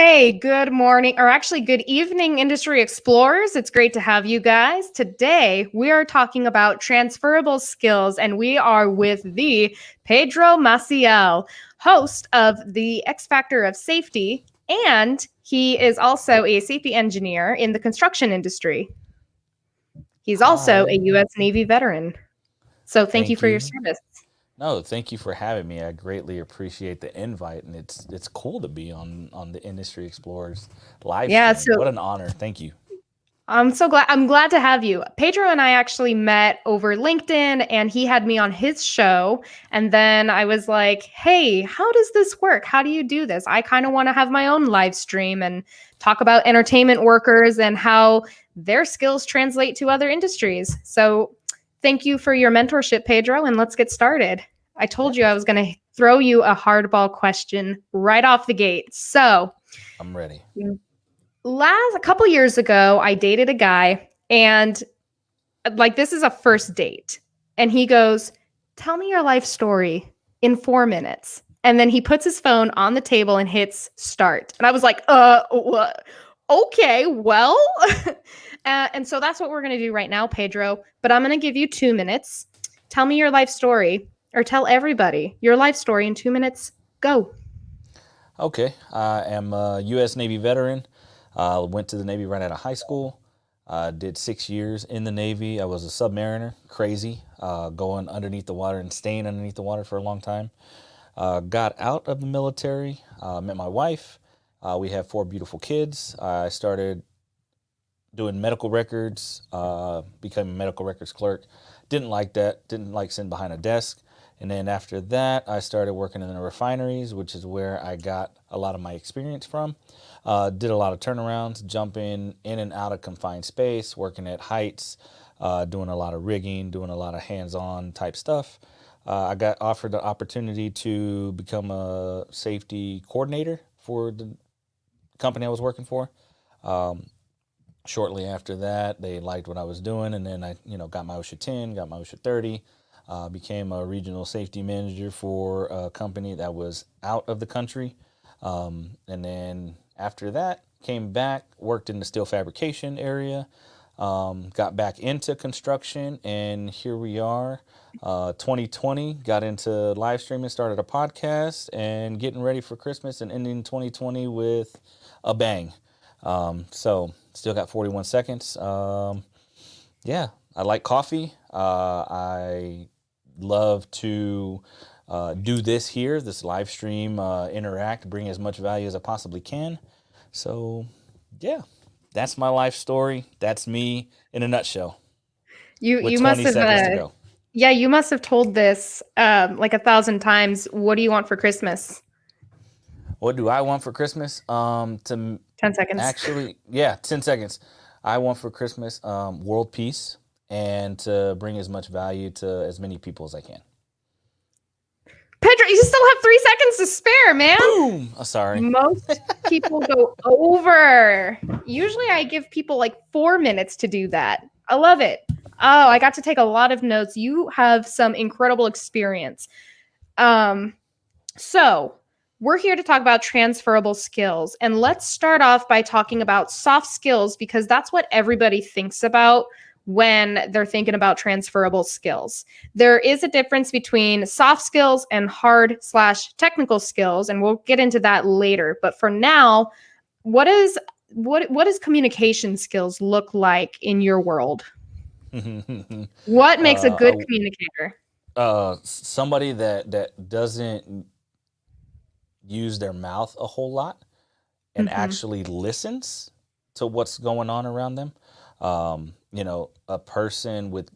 Hey, good morning, or actually good evening, industry explorers. It's great to have you guys. Today, we are talking about transferable skills, and we are with the Pedro Maciel, host of the X Factor of Safety, and he is also a safety engineer in the construction industry. He's also Hi, a U.S. Navy veteran. So thank you thank for your you. service. No, thank you for having me. I greatly appreciate the invite, and it's cool to be on the Industry Explorers live Yeah, stream. What so an honor. Thank you. I'm glad to have you. Pedro and I actually met over LinkedIn and he had me on his show. And then I was like, hey, how does this work? How do you do this? I kind of want to have my own live stream and talk about entertainment workers and how their skills translate to other industries. So thank you for your mentorship, Pedro, and let's get started. I told Yeah, you I was going to throw you a hardball question right off the gate. So I'm ready. a couple years ago, I dated a guy, and like this is a first date, and he goes, "Tell me your life story in 4 minutes." And then he puts his phone on the table and hits start. And I was like, what? Okay, well. And so that's what we're going to do right now, Pedro. But I'm going to give you 2 minutes. Tell me your life story, or tell everybody your life story in 2 minutes. Go. Okay, I am a U.S. Navy veteran. Went to the Navy right out of high school. Did 6 years in the Navy. I was a submariner, crazy, going underneath the water and staying underneath the water for a long time. Got out of the military, met my wife. We have four beautiful kids. I started doing medical records, became a medical records clerk. Didn't like that, didn't like sitting behind a desk. And then after that, I started working in the refineries, which is where I got a lot of my experience from. Did a lot of turnarounds, jumping in and out of confined space, working at heights, doing a lot of rigging, doing a lot of hands-on type stuff. I got offered the opportunity to become a safety coordinator for the company I was working for. Um, Shortly after that, they liked what I was doing, and then I, got my OSHA 10, got my OSHA 30, became a regional safety manager for a company that was out of the country, and then after that, came back, worked in the steel fabrication area, got back into construction, and here we are. 2020, got into live streaming, started a podcast, and getting ready for Christmas and ending 2020 with a bang. So still got 41 seconds. Yeah, I like coffee. I love to do this here, this live stream, interact, bring as much value as I possibly can. So, yeah, that's my life story. That's me in a nutshell with You must 20 have seconds to go. yeah, you must have told this like 1,000 times. What do you want for Christmas? What do I want for Christmas? To 10 seconds. actually, yeah, 10 seconds. I want for Christmas world peace and to bring as much value to as many people as I can. Pedro, you still have 3 seconds to spare, man. Boom! Oh, sorry. Most people go over. Usually I give people like 4 minutes to do that. I love it. Oh, I got to take a lot of notes. You have some incredible experience. Um, So, we're here to talk about transferable skills. And let's start off by talking about soft skills because that's what everybody thinks about when they're thinking about transferable skills. There is a difference between soft skills and hard/technical skills, and we'll get into that later. But for now, what is what does communication skills look like in your world? What makes a good uh, communicator? Somebody that doesn't use their mouth a whole lot and Mm-hmm. actually listens to what's going on around them. A person with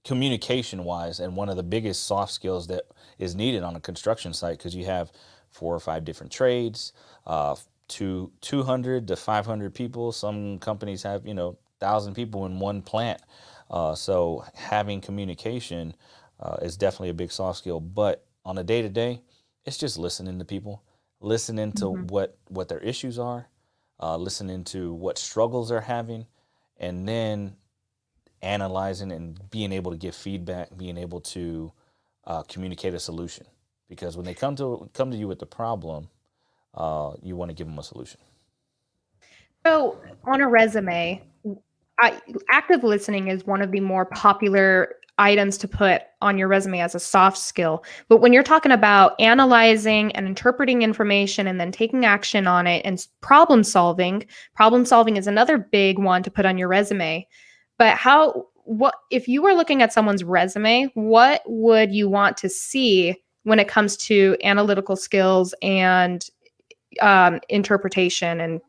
communication wise, and one of the biggest soft skills that is needed on a construction site because you have four or five different trades, to 200 to 500 people. Some companies have 1,000 people in one plant. So having communication is definitely a big soft skill. But on a day to day, it's just listening to people, listening to Mm-hmm. what their issues are, listening to what struggles they're having, and then analyzing and being able to give feedback, being able to communicate a solution. Because when they come to you with the problem, you want to give them a solution. So on a resume, active listening is one of the more popular items to put on your resume as a soft skill. But when you're talking about analyzing and interpreting information and then taking action on it and problem solving is another big one to put on your resume. But what if you were looking at someone's resume, what would you want to see when it comes to analytical skills and interpretation and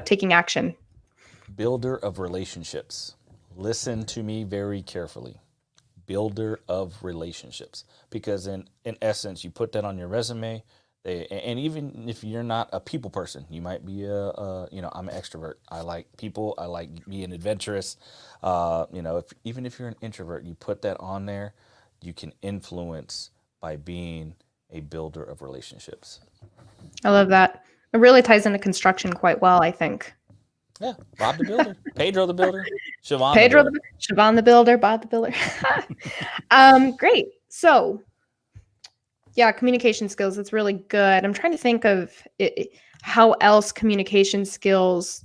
taking action? Builder of relationships. Listen to me very carefully. Builder of relationships, because in essence, you put that on your resume. And even if you're not a people person, you might be I'm an extrovert. I like people. I like being adventurous. Even if you're an introvert, you put that on there, you can influence by being a builder of relationships. I love that. It really ties into construction quite well, I think. Yeah, Bob the Builder, Pedro the Builder, Siobhan Pedro, the Builder. Siobhan the Builder, Bob the Builder. Great. So, yeah, communication skills. It's really good. I'm trying to think of how else communication skills,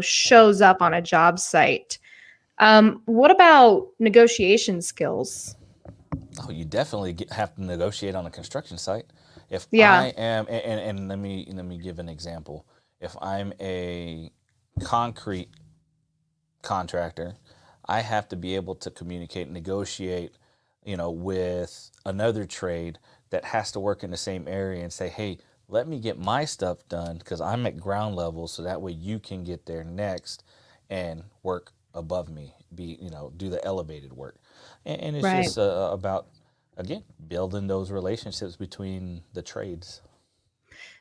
shows up on a job site. What about negotiation skills? Oh, you definitely have to negotiate on a construction site. If Yeah. I am, and let me give an example. If I'm a concrete contractor, I have to be able to communicate, negotiate, with another trade that has to work in the same area and say, hey, let me get my stuff done because I'm at ground level, so that way you can get there next and work above me, do the elevated work. And it's Right. just about, again, building those relationships between the trades.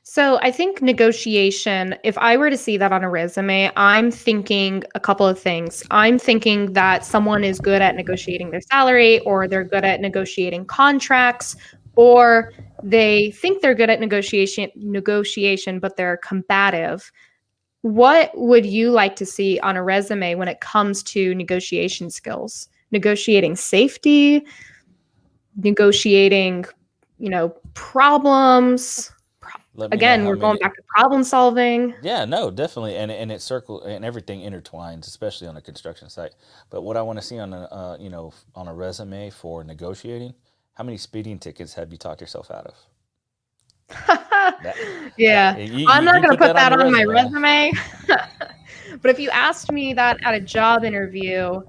So I think negotiation, if I were to see that on a resume, I'm thinking a couple of things. I'm thinking that someone is good at negotiating their salary, or they're good at negotiating contracts, or they think they're good at negotiation, but they're combative. What would you like to see on a resume when it comes to negotiation skills? Negotiating safety, negotiating, problems. Let me know Again, how we're going many. back to problem solving. Yeah, no, definitely, and it circle and everything intertwines, especially on a construction site. But what I want to see on a resume for negotiating, how many speeding tickets have you talked yourself out of? That, Yeah, I'm if not you going to put put that on that your on my resume, resume. But if you asked me that at a job interview,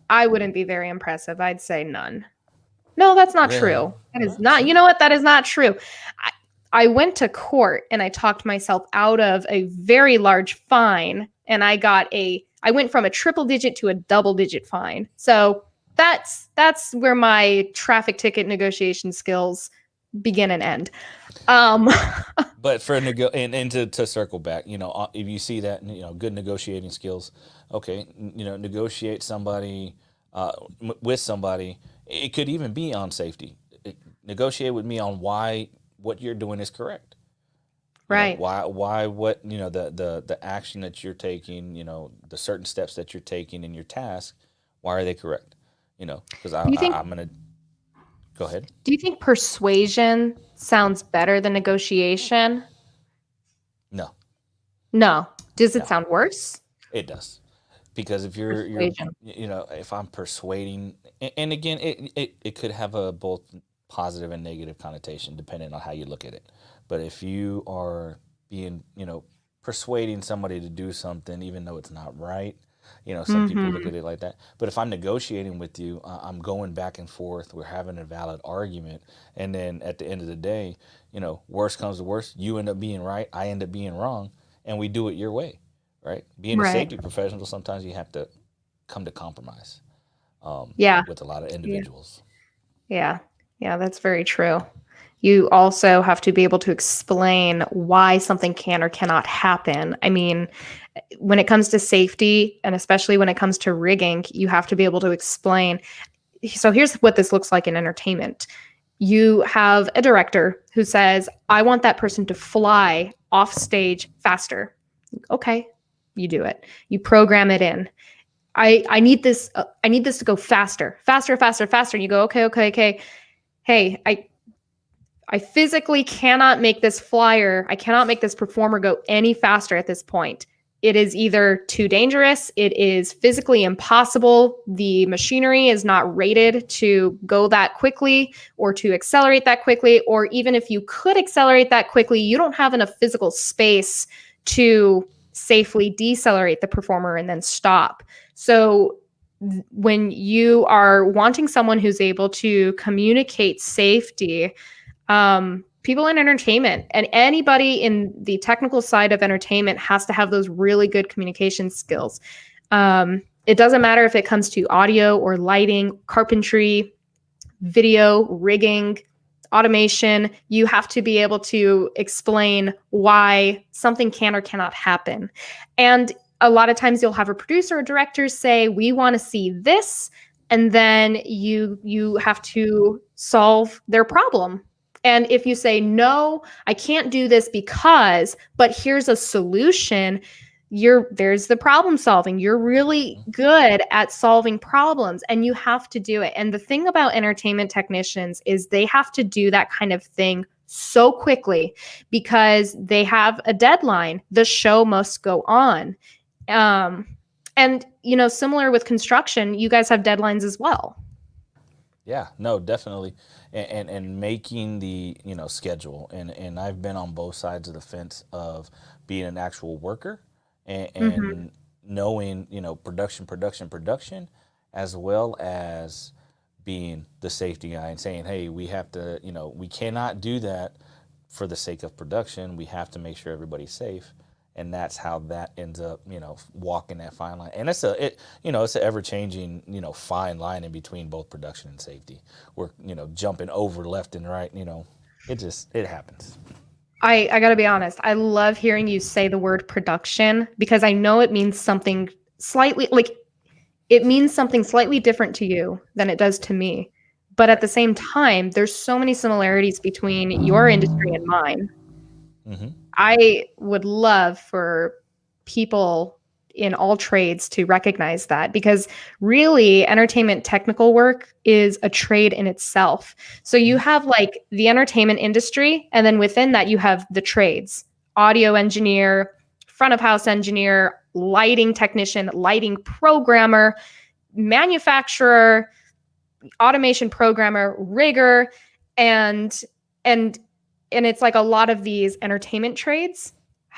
I wouldn't be very impressive. I'd say none. No, that's not really, true. That is well, not, see, you know what? That is not true. I, I went to court and I talked myself out of a very large fine, and I went from a triple digit to a double digit fine. So that's where my traffic ticket negotiation skills begin and end. Um, but for and to circle back, if you see that, good negotiating skills, okay, negotiate somebody with somebody. It could even be on safety. Negotiate with me on why what you're doing is correct. right. Why what the action that you're taking, the certain steps that you're taking in your task, why are they correct? Because Do you think I'm gonna go ahead. do you think persuasion sounds better than negotiation? No, No. Does it no, sound worse? it does. Because if you're Persuasion. if I'm persuading, and again, it could have a both positive and negative connotation depending on how you look at it. But if you are being, persuading somebody to do something even though it's not right, some people look Mhm. at it like that. But if I'm negotiating with you, I'm going back and forth, we're having a valid argument, and then at the end of the day, worst comes to worst, you end up being right, I end up being wrong, and we do it your way, right? Being a Right. safety professional, sometimes you have to come to compromise Yeah. with a lot of Yeah. individuals. Yeah. Yeah, that's very true. You also have to be able to explain why something can or cannot happen. I mean, when it comes to safety, and especially when it comes to rigging, you have to be able to explain. So here's what this looks like in entertainment. You have a director who says, I want that person to fly off stage faster. Okay, you do it. You program it in. I need this. I need this to go faster, faster, faster, faster. And you go, okay, okay, okay. Hey, I physically cannot make this flyer, I cannot make this performer go any faster at this point. It is either too dangerous, it is physically impossible, the machinery is not rated to go that quickly or to accelerate that quickly, or even if you could accelerate that quickly, you don't have enough physical space to safely decelerate the performer and then stop. So when you are wanting someone who's able to communicate safety, people in entertainment and anybody in the technical side of entertainment has to have those really good communication skills. It doesn't matter if it comes to audio or lighting, carpentry, video, rigging, automation. You have to be able to explain why something can or cannot happen. And a lot of times you'll have a producer or director say, we want to see this, and then you have to solve their problem. And if you say, no, I can't do this because, but here's a solution, there's the problem solving. You're really good at solving problems and you have to do it. And the thing about entertainment technicians is they have to do that kind of thing so quickly because they have a deadline. The show must go on. And, similar with construction, you guys have deadlines as well. Yeah, no, definitely. And making the, schedule. And I've been on both sides of the fence of being an actual worker and knowing, production, as well as being the safety guy and saying, hey, we have to, we cannot do that for the sake of production. We have to make sure everybody's safe. And that's how that ends up, walking that fine line. And it's an ever-changing, fine line in between both production and safety. We're, jumping over left and right, it happens. I got to be honest. I love hearing you say the word production because I know it means something slightly different to you than it does to me. But at the same time, there's so many similarities between your industry and mine. Mm-hmm. I would love for people in all trades to recognize that because really entertainment technical work is a trade in itself. So you have like the entertainment industry, and then within that you have the trades: audio engineer, front of house engineer, lighting technician, lighting programmer, manufacturer, automation programmer, rigger, and it's like a lot of these entertainment trades,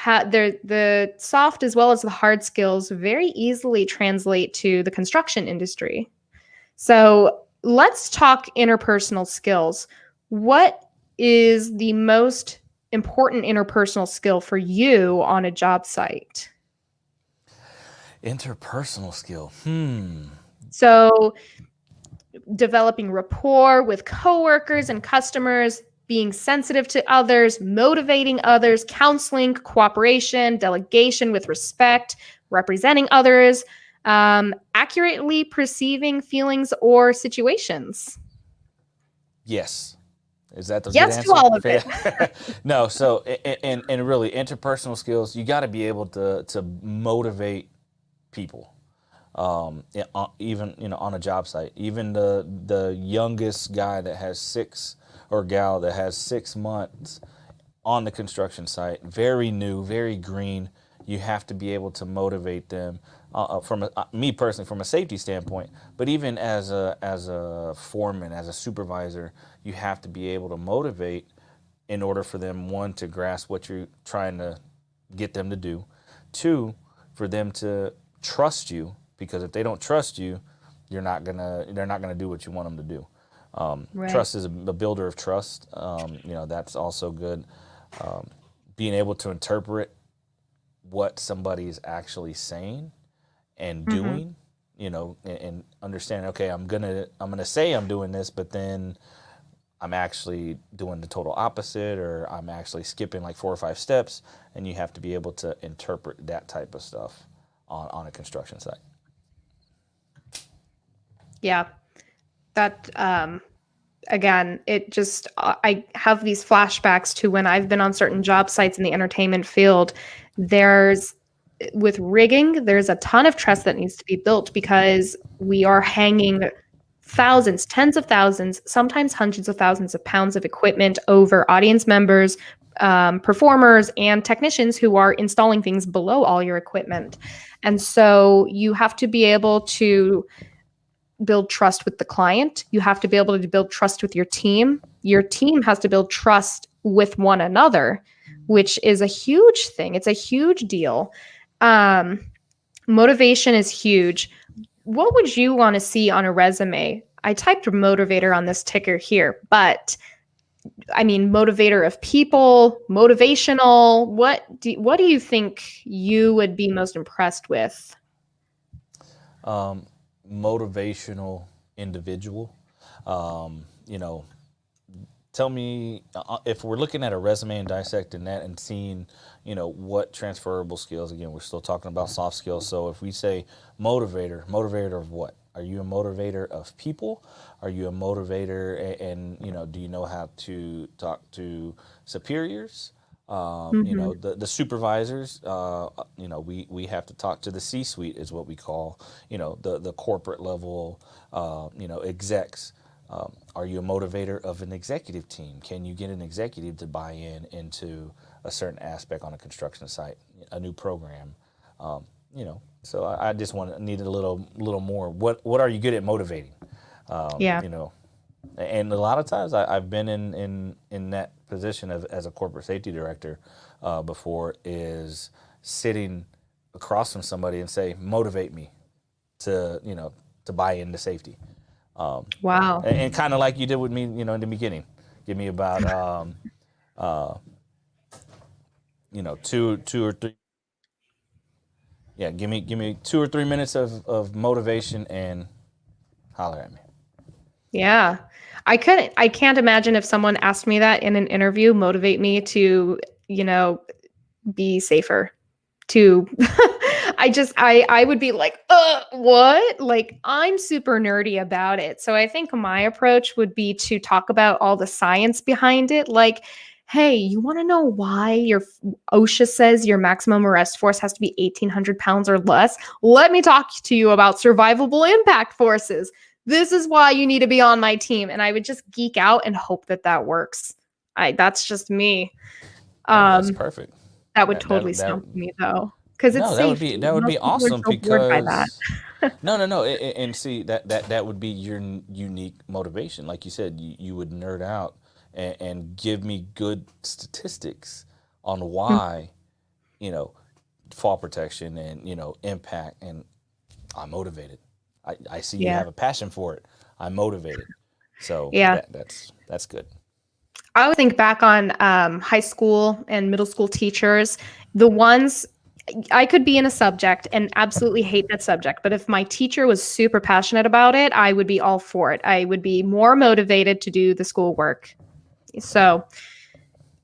the soft as well as the hard skills very easily translate to the construction industry. So let's talk interpersonal skills. What is the most important interpersonal skill for you on a job site? Interpersonal skill. So developing rapport with coworkers and customers, being sensitive to others, motivating others, counseling, cooperation, delegation with respect, representing others, accurately perceiving feelings or situations. Yes. Is that the yes good answer? To all of it? No. So, and really interpersonal skills, you got to be able to motivate people. Even, on a job site, even the youngest guy that has gal that has 6 months on the construction site, very new, very green, you have to be able to motivate them me personally, from a safety standpoint, but even as a foreman, as a supervisor, you have to be able to motivate in order for them, one, to grasp what you're trying to get them to do, two, for them to trust you, because if they don't trust you, they're not gonna do what you want them to do. Right. Trust is a builder of trust. That's also good. Being able to interpret what somebody's actually saying and doing, and understanding, okay, I'm gonna say I'm doing this, but then I'm actually doing the total opposite, or I'm actually skipping like 4 or 5 steps, and you have to be able to interpret that type of stuff on a construction site. Yeah, that again, I have these flashbacks to when I've been on certain job sites in the entertainment field. With rigging, there's a ton of trust that needs to be built because we are hanging thousands, tens of thousands, sometimes hundreds of thousands of pounds of equipment over audience members, performers, and technicians who are installing things below all your equipment. And so you have to be able to build trust with the client. You have to be able to build trust with your team. Your team has to build trust with one another, which is a huge thing. It's a huge deal. Motivation is huge. What would you want to see on a resume? I typed motivator on this ticker here, but I mean, motivator of people, motivational. What do you think you would be most impressed with? Motivational individual. You know, tell me if we're looking at a resume and dissecting that and seeing, you know, what transferable skills, again, we're still talking about soft skills. So if we say motivator of what? Are you a motivator of people? Are you a motivator and you know, do you know how to talk to superiors? You know, the supervisors, you know, we have to talk to the C-suite is what we call, you know, the corporate level, you know, execs. Are you a motivator of an executive team? Can you get an executive to buy into a certain aspect on a construction site, a new program? You know, so I just needed a little more. What are you good at motivating? Yeah. You know, and a lot of times I've been in that position as a corporate safety director before, is sitting across from somebody and say, motivate me to, you know, to buy into safety. Wow. And kind of like you did with me, you know, in the beginning, give me about, you know, two or three. Yeah, give me 2 or 3 minutes of motivation and holler at me. Yeah. I can't imagine if someone asked me that in an interview, motivate me to, you know, be safer. To I would be like, what? Like, I'm super nerdy about it. So I think my approach would be to talk about all the science behind it. Like, hey, you want to know why your OSHA says your maximum arrest force has to be 1,800 pounds or less? Let me talk to you about survivable impact forces. This is why you need to be on my team. And I would just geek out and hope that that works. That's just me. No, that's Um, perfect. that would That totally that stump that me though, because it's no, that would safety. be Most people are awesome so bored by that. because no, and see that would be your unique motivation. Like you said, you would nerd out and give me good statistics on why, you know, fall protection and, you know, impact, and I'm motivated. I see you Yeah. have a passion for it. I'm motivated. So Yeah. that's good. I would think back on high school and middle school teachers, the ones I could be in a subject and absolutely hate that subject, but if my teacher was super passionate about it, I would be all for it. I would be more motivated to do the schoolwork. So,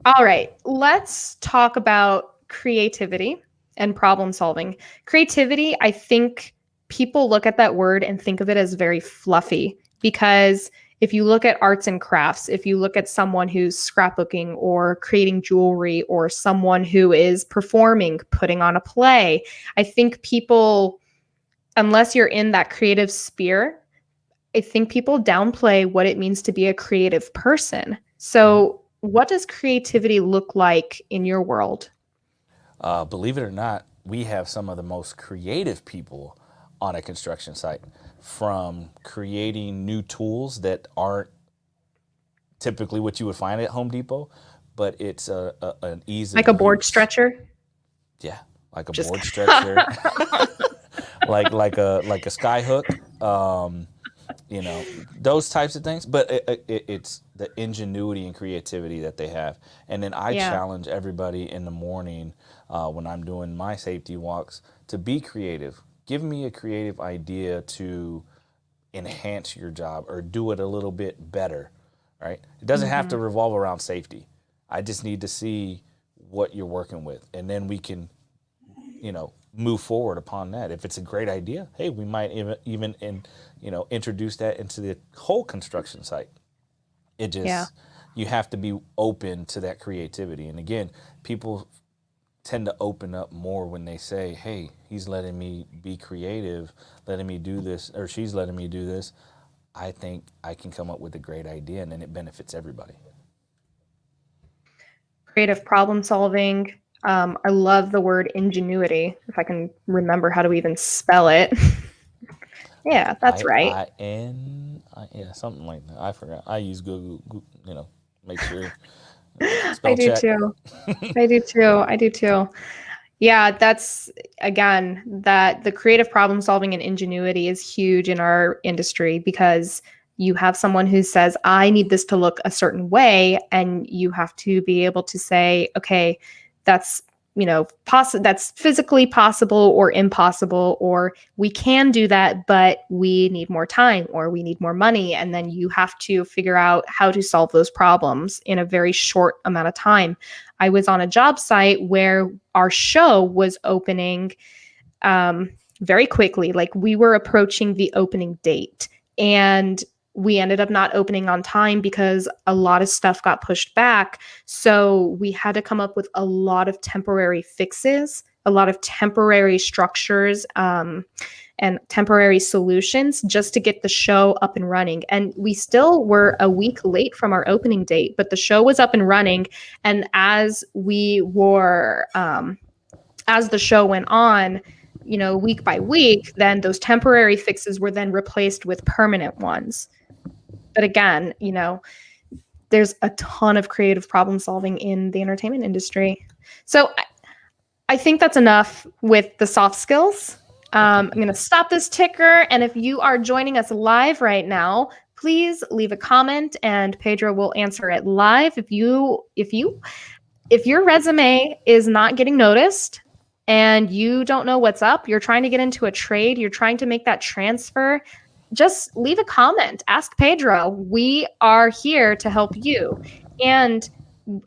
all right, let's talk about creativity and problem solving. Creativity, I think people look at that word and think of it as very fluffy, because if you look at arts and crafts, if you look at someone who's scrapbooking or creating jewelry, or someone who is performing, putting on a play, I think people, unless you're in that creative sphere, I think people downplay what it means to be a creative person. So, what does creativity look like in your world? Believe it or not, we have some of the most creative people on a construction site, from creating new tools that aren't typically what you would find at Home Depot, but it's an ease Like of a board use. stretcher? Yeah, like a Just board stretcher, like a sky hook, you know, those types of things. But it's the ingenuity and creativity that they have. And then I yeah. challenge everybody in the morning when I'm doing my safety walks to be creative. Give me a creative idea to enhance your job or do it a little bit better, right? It doesn't have Mhm. to revolve around safety. I just need to see what you're working with, and then we can, you know, move forward upon that. If it's a great idea, hey, we might you know, introduce that into the whole construction site. It Yeah. just, you have to be open to that creativity. And again, people tend to open up more when they say, hey, he's letting me be creative, letting me do this, or she's letting me do this. I think I can come up with a great idea and then it benefits everybody. Creative problem solving. I love the word ingenuity, if I can remember how to even spell it. Yeah, that's right. Yeah, something like that. I forgot. I use Google, make sure I spell do check. too. I do too. I do too. Yeah, that's again, that the creative problem solving and ingenuity is huge in our industry because you have someone who says, I need this to look a certain way. And you have to be able to say, okay, that's, that's physically possible or impossible, or we can do that, but we need more time or we need more money. And then you have to figure out how to solve those problems in a very short amount of time. I was on a job site where our show was opening very quickly. Like we were approaching the opening date, and we ended up not opening on time because a lot of stuff got pushed back. So we had to come up with a lot of temporary fixes, a lot of temporary structures, and temporary solutions just to get the show up and running. And we still were a week late from our opening date, but the show was up and running. And as the show went on, week by week, then those temporary fixes were then replaced with permanent ones. But again, there's a ton of creative problem solving in the entertainment industry. So I think that's enough with the soft skills. I'm going to stop this ticker. And if you are joining us live right now, please leave a comment and Pedro will answer it live. If your resume is not getting noticed and you don't know what's up, you're trying to get into a trade, you're trying to make that transfer, just leave a comment. Ask Pedro. We are here to help you. And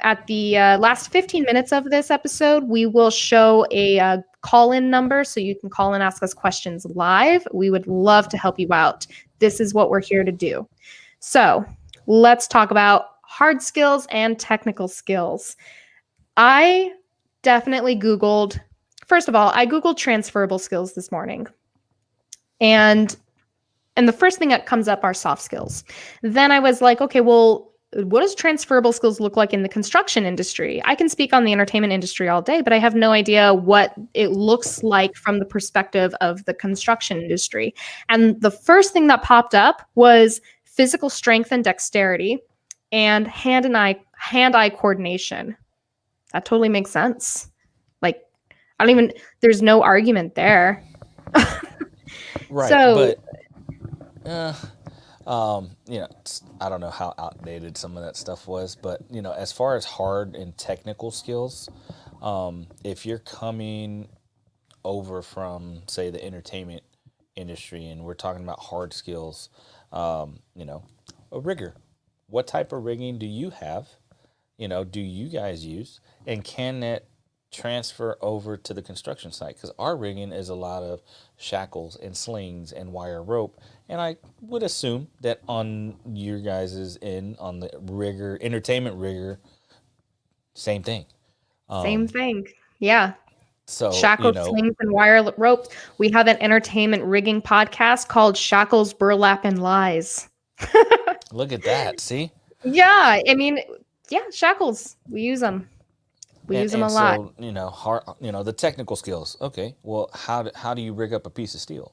at the last 15 minutes of this episode, we will show a call-in number so you can call and ask us questions live. We would love to help you out. This is what we're here to do. So let's talk about hard skills and technical skills. I definitely Googled, first of all, I Googled transferable skills this morning. And the first thing that comes up are soft skills. Then I was like, okay, well, what does transferable skills look like in the construction industry? I can speak on the entertainment industry all day, but I have no idea what it looks like from the perspective of the construction industry. And the first thing that popped up was physical strength and dexterity and hand-eye coordination. That totally makes sense. Like, there's no argument there. Right. So, But I don't know how outdated some of that stuff was, but as far as hard and technical skills, if you're coming over from, say, the entertainment industry and we're talking about hard skills, a rigger. What type of rigging do you have? Do you guys use? And can that transfer over to the construction site? Because our rigging is a lot of shackles and slings and wire rope. And I would assume that on your guys' end, on the rigger, entertainment rigger, same thing. same thing. Yeah. So, Shackles, slings, and wire ropes. We have an entertainment rigging podcast called Shackles, Burlap, and Lies. look at that. See? Yeah. Shackles. We use them. We use them a lot. So, hard, the technical skills. Okay. Well, how do you rig up a piece of steel?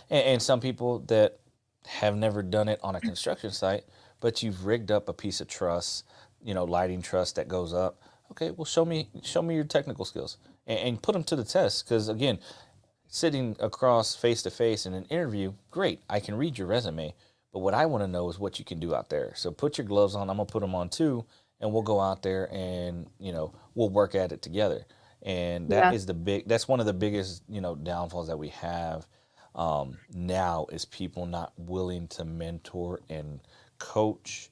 And some people that have never done it on a construction site, but you've rigged up a piece of truss, lighting truss that goes up. Okay, well, show me your technical skills and put them to the test. Because again, sitting across face to face in an interview, great, I can read your resume, but what I want to know is what you can do out there. So put your gloves on. I'm gonna put them on too, and we'll go out there and we'll work at it together. And that's one of the biggest downfalls that we have now is people not willing to mentor and coach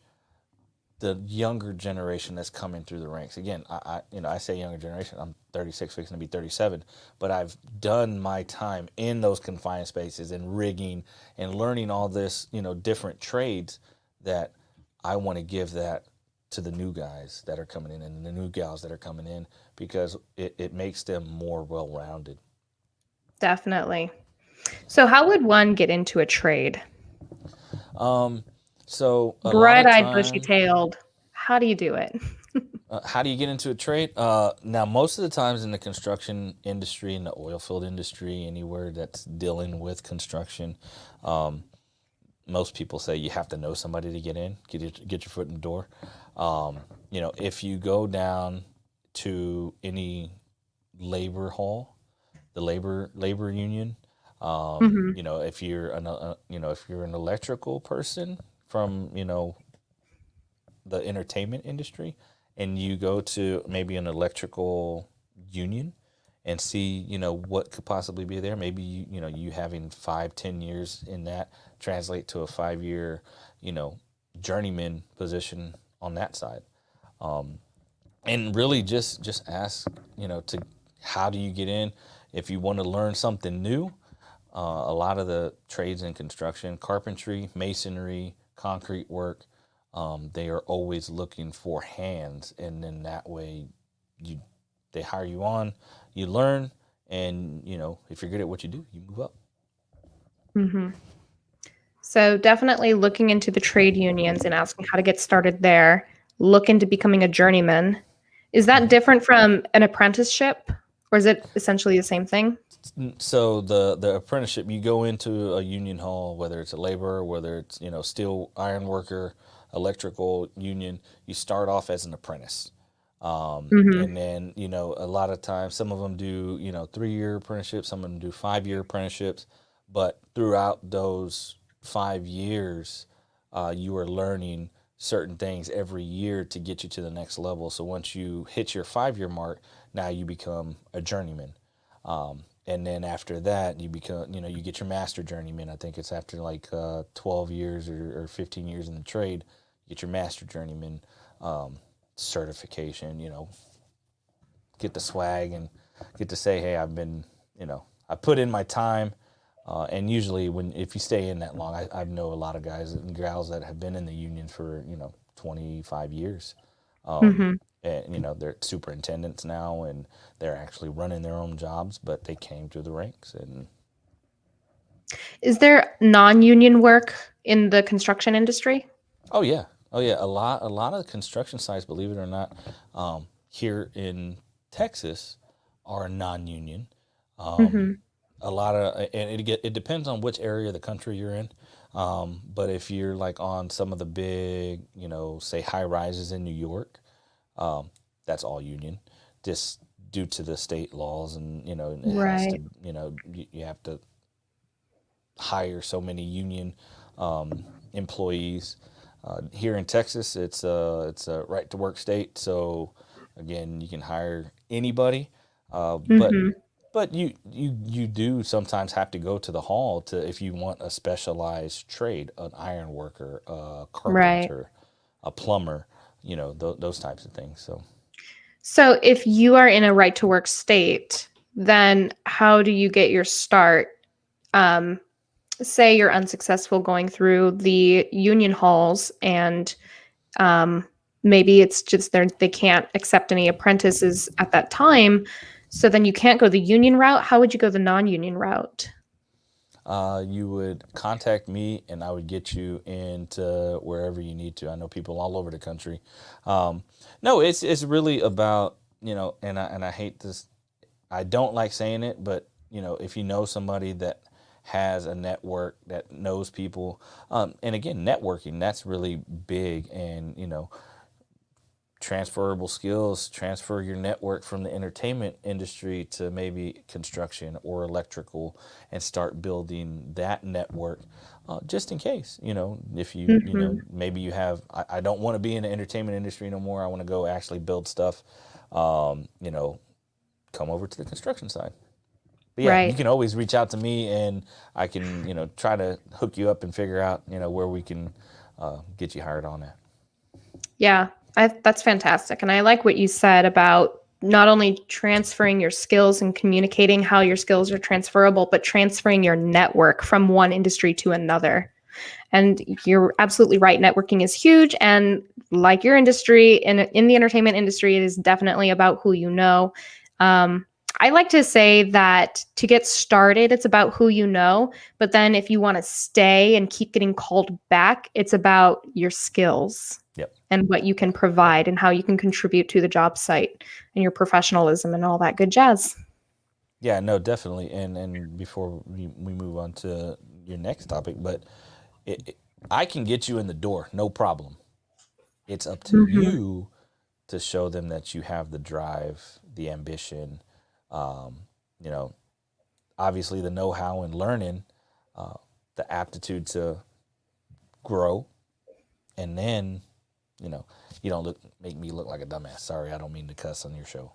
the younger generation that's coming through the ranks. Again, I say younger generation. I'm 36, fixing to be 37, but I've done my time in those confined spaces and rigging and learning all this, different trades that I want to give that to the new guys that are coming in and the new gals that are coming in because it makes them more well-rounded. Definitely. So how would one get into a trade? So a lot of Bright-eyed, time, bushy-tailed. How do you do it? how do you get into a trade? Now, most of the times in the construction industry, in the oil field industry, anywhere that's dealing with construction, um, most people say you have to know somebody to get in, get your foot in the door. If you go down to any labor hall, the labor union, Hmm. if you're an electrical person from the entertainment industry, and you go to maybe an electrical union and see what could possibly be there. Maybe you having 5-10 years in that translate to a 5 year journeyman position on that side. And really just ask to how do you get in if you want to learn something new. A lot of the trades in construction, carpentry, masonry, concrete work, they are always looking for hands, and then that way you they hire you on, you learn, and if you're good at what you do, you move up. Hmm. So definitely looking into the trade unions and asking how to get started there. Look into becoming a journeyman. Is that Mhm. different from an apprenticeship, or is it essentially the same thing? So the apprenticeship, you go into a union hall, whether it's a laborer, whether it's steel iron worker, electrical union. You start off as an apprentice, Hmm. and then a lot of times some of them do 3 year apprenticeships, some of them do 5 year apprenticeships, but throughout those 5 years, you are learning certain things every year to get you to the next level. So once you hit your 5 year mark, now you become a journeyman. And then after that, you become, you get your master journeyman. I think it's after like 12 years or 15 years in the trade, you get your master journeyman certification, get the swag and get to say, hey, I put in my time. And usually if you stay in that long, I know a lot of guys and gals that have been in the union for, 25 years. Um, Hmm. and they're superintendents now, and they're actually running their own jobs, but they came through the ranks. And Is there non-union work in the construction industry? oh yeah, a lot of construction sites, believe it or not, here in Texas are non-union. Um, Hmm. a lot of, and it depends on which area of the country you're in. But if you're like on some of the big, say high rises in New York, um, that's all union, just due to the state laws, and it has to, Right. you have to hire so many union employees. Here in Texas, it's a right to work state, so again, you can hire anybody, but Hmm. you do sometimes have to go to the hall to if you want a specialized trade, an iron worker, a Right. carpenter, a plumber, those types of things. So So if you are in a right to work state, then how do you get your start? Um, Say you're unsuccessful going through the union halls, and um, maybe it's just they can't accept any apprentices at that time. So then you can't go the union route. How would you go the non-union route? you would contact me, and I would get you into wherever you need to. I know people all over the country. No, it's really about and I hate this. I don't like saying it, but if you know somebody that has a network that knows people, and again, networking, that's really big, and transferable skills, transfer your network from the entertainment industry to maybe construction or electrical, and start building that network, just in case, if Hmm. maybe you have, I don't want to be in the entertainment industry no more, I want to go actually build stuff, come over to the construction side. But yeah, you Right. can always reach out to me, and I can, try to hook you up and figure out, where we can get you hired on that. Yeah, that's fantastic. And I like what you said about not only transferring your skills and communicating how your skills are transferable, but transferring your network from one industry to another. And you're absolutely right. Networking is huge. And like your industry, in the entertainment industry, it is definitely about who you know. Um, I like to say that to get started, it's about who you know. But then if you want to stay and keep getting called back, it's about your skills Yep. and what you can provide and how you can contribute to the job site and your professionalism and all that good jazz. Yeah, no, definitely. And before we move on to your next topic, but I can get you in the door, no problem. It's up to Mhm. you to show them that you have the drive, the ambition, um, you know, obviously the know-how and learning, the aptitude to grow, and then, you know, you don't make me look like a dumbass. Sorry, I don't mean to cuss on your show.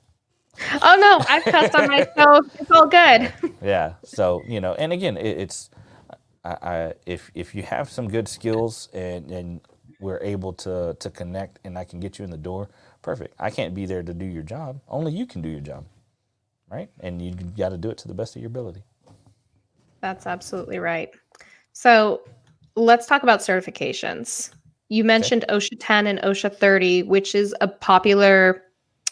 Oh no, I've cussed on my show. It's all good. Yeah. So, and again, it's if you have some good skills and we're able to connect and I can get you in the door, perfect. I can't be there to do your job. Only you can do your job, right? And you got to do it to the best of your ability. That's absolutely right. So let's talk about certifications. You mentioned OSHA 10 and OSHA 30, which is a popular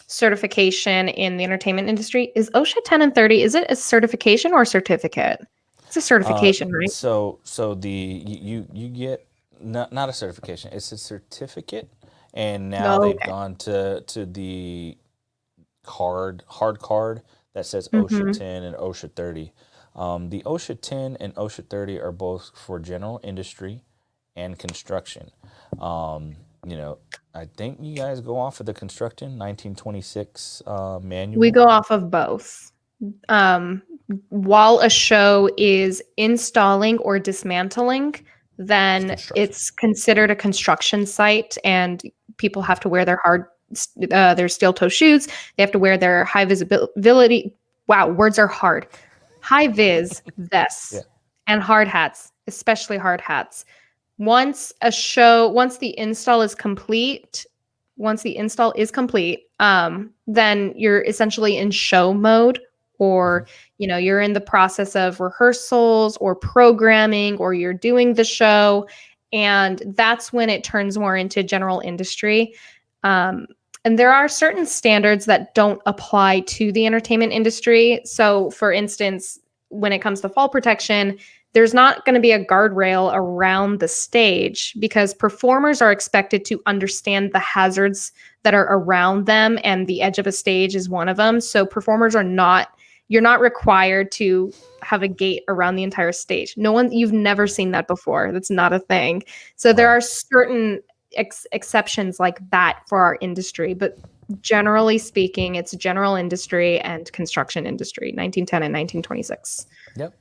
certification in the entertainment industry. Is OSHA 10 and 30, is it a certification or a certificate? It's a certification, right? So you get not a certification, it's a certificate, and now No. they've Okay. gone to the hard card that says OSHA Mm-hmm. 10 and OSHA 30. The OSHA 10 and OSHA 30 are both for general industry and construction. Um, you know, I think you guys go off of the construction 1926 We manual. go off of both. Um, while a show is installing or dismantling, It's then construction. it's considered a construction site, and people have to wear their steel toe shoes. They have to wear their high visibility. Wow, words are hard. High vis Yeah. vests and hard hats, especially hard hats. Once the install is complete, then you're essentially in show mode, Mm-hmm. or you're in the process of rehearsals or programming, or you're doing the show, and that's when it turns more into general industry. Um, and there are certain standards that don't apply to the entertainment industry. So, for instance, when it comes to fall protection, there's not going to be a guardrail around the stage because performers are expected to understand the hazards that are around them, and the edge of a stage is one of them. So you're not required to have a gate around the entire stage. You've never seen that before. That's not a thing. So there Right. are certain exceptions like that for our industry, but generally speaking, it's general industry and construction industry, 1910 and 1926. Yep.